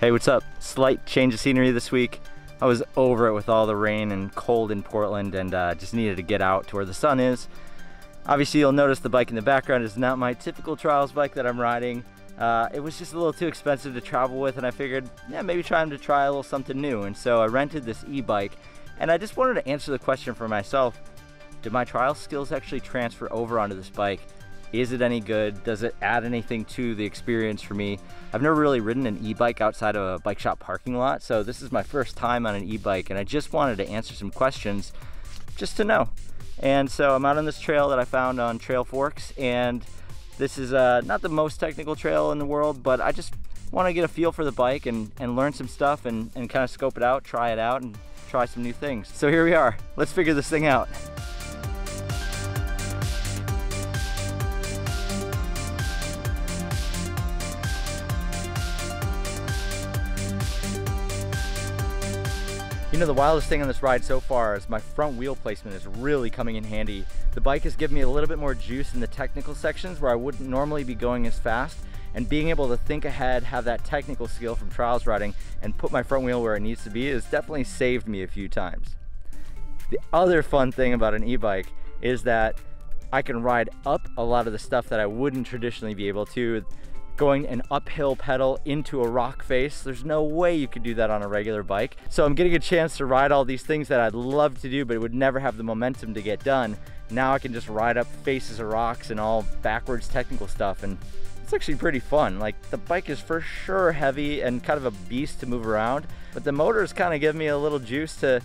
Hey, what's up? Slight change of scenery this week. I was over it with all the rain and cold in Portland and just needed to get out to where the sun is. Obviously, you'll notice the bike in the background is not my typical trials bike that I'm riding. It was just a little too expensive to travel with, and I figured, yeah, maybe try to try a little something new. And so I rented this e-bike, and I just wanted to answer the question for myself. Do my trial skills actually transfer over onto this bike? Is it any good? Does it add anything to the experience for me? I've never really ridden an e-bike outside of a bike shop parking lot, so this is my first time on an e-bike, and I just wanted to answer some questions just to know. And so I'm out on this trail that I found on Trail Forks, and this is not the most technical trail in the world, but I just want to get a feel for the bike and learn some stuff and kind of scope it out, try it out, and try some new things. So here we are. Let's figure this thing out. You know, the wildest thing on this ride so far is my front wheel placement is really coming in handy. The bike has given me a little bit more juice in the technical sections where I wouldn't normally be going as fast, and being able to think ahead, have that technical skill from trials riding, and put my front wheel where it needs to be has definitely saved me a few times. The other fun thing about an e-bike is that I can ride up a lot of the stuff that I wouldn't traditionally be able to. Going an uphill pedal into a rock face, there's no way you could do that on a regular bike. So I'm getting a chance to ride all these things that I'd love to do but would never have the momentum to get done. Now I can just ride up faces of rocks and all backwards technical stuff, and it's actually pretty fun. Like, the bike is for sure heavy and kind of a beast to move around, but the motor is kind of giving me a little juice to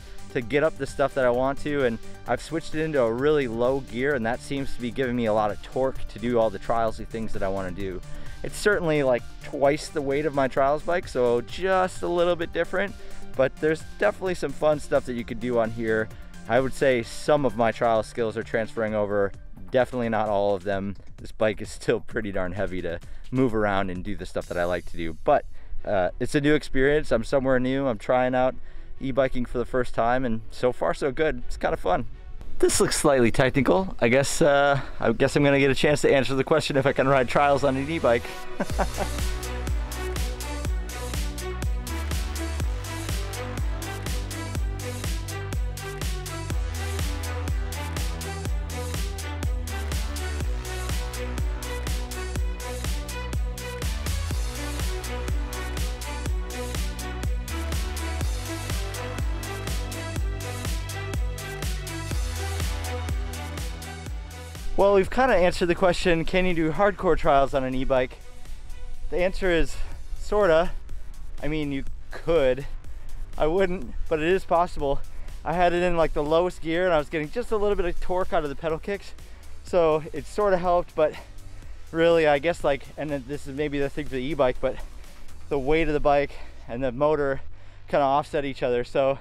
get up the stuff that I want to, and I've switched it into a really low gear, and that seems to be giving me a lot of torque to do all the trialsy things that I want to do. It's certainly like twice the weight of my trials bike, so just a little bit different, but there's definitely some fun stuff that you could do on here. I would say some of my trial skills are transferring over, definitely not all of them. This bike is still pretty darn heavy to move around and do the stuff that I like to do, but it's a new experience. I'm somewhere new. I'm trying out e-biking for the first time, and so far so good. It's kind of fun. This looks slightly technical. I guess I'm gonna get a chance to answer the question if I can ride trials on an e-bike. Well, we've kind of answered the question, can you do hardcore trials on an e-bike? The answer is sorta. I mean, you could. I wouldn't, but it is possible. I had it in like the lowest gear and I was getting just a little bit of torque out of the pedal kicks. So it sort of helped, but really, I guess, like, and then this is maybe the thing for the e-bike, but the weight of the bike and the motor kind of offset each other. So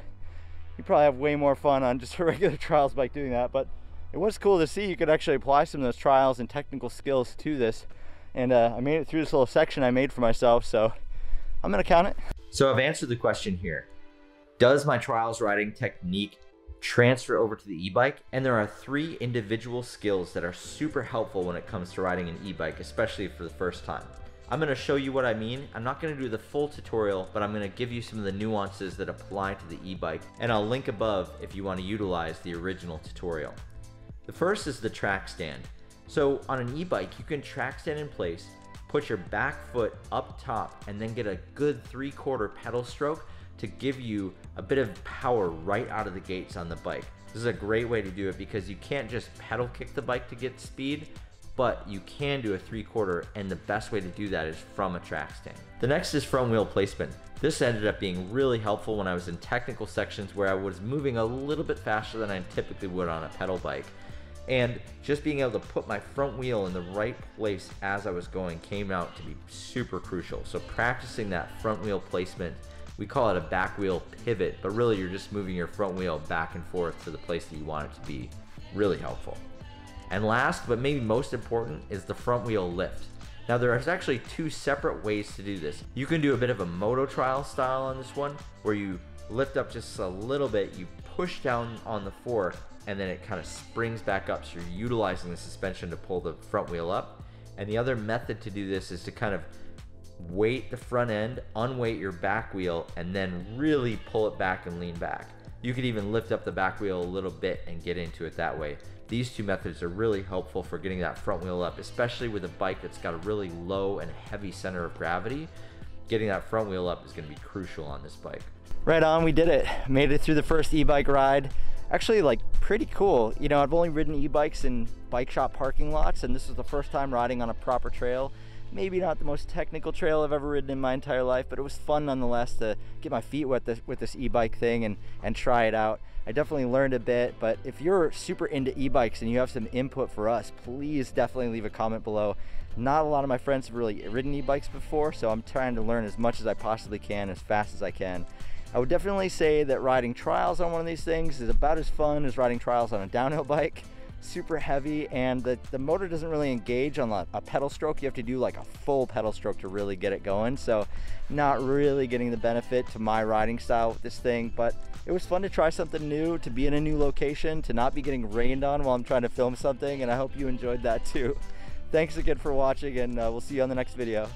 you probably have way more fun on just a regular trials bike doing that. But it was cool to see you could actually apply some of those trials and technical skills to this. And I made it through this little section I made for myself, so I'm gonna count it. So I've answered the question here. Does my trials riding technique transfer over to the e-bike? And there are 3 individual skills that are super helpful when it comes to riding an e-bike, especially for the first time. I'm gonna show you what I mean. I'm not gonna do the full tutorial, but I'm gonna give you some of the nuances that apply to the e-bike, and I'll link above if you wanna utilize the original tutorial. The first is the track stand. So on an e-bike, you can track stand in place, put your back foot up top, and then get a good 3/4 pedal stroke to give you a bit of power right out of the gates on the bike. This is a great way to do it because you can't just pedal kick the bike to get speed, but you can do a 3/4, and the best way to do that is from a track stand. The next is front wheel placement. This ended up being really helpful when I was in technical sections where I was moving a little bit faster than I typically would on a pedal bike. And just being able to put my front wheel in the right place as I was going came out to be super crucial. So practicing that front wheel placement, we call it a back wheel pivot, but really you're just moving your front wheel back and forth to the place that you want it to be. Really helpful. And last, but maybe most important, is the front wheel lift. Now there's actually 2 separate ways to do this. You can do a bit of a moto trial style on this one, where you lift up just a little bit, you push down on the fork, and then it kind of springs back up, so you're utilizing the suspension to pull the front wheel up. And the other method to do this is to kind of weight the front end, unweight your back wheel, and then really pull it back and lean back. You could even lift up the back wheel a little bit and get into it that way. These two methods are really helpful for getting that front wheel up, especially with a bike that's got a really low and heavy center of gravity. Getting that front wheel up is going to be crucial on this bike. Right on, we did it. Made it through the first e-bike ride. Actually, like, pretty cool. You know, I've only ridden e-bikes in bike shop parking lots, and this was the first time riding on a proper trail. Maybe not the most technical trail I've ever ridden in my entire life, but it was fun nonetheless to get my feet wet with this e-bike thing and try it out. I definitely learned a bit, but if you're super into e-bikes and you have some input for us, please definitely leave a comment below. Not a lot of my friends have really ridden e-bikes before, so I'm trying to learn as much as I possibly can, as fast as I can. I would definitely say that riding trials on one of these things is about as fun as riding trials on a downhill bike. Super heavy, and the motor doesn't really engage on a pedal stroke. You have to do like a full pedal stroke to really get it going, so not really getting the benefit to my riding style with this thing. But it was fun to try something new, to be in a new location, to not be getting rained on while I'm trying to film something, and I hope you enjoyed that too. Thanks again for watching, and we'll see you on the next video.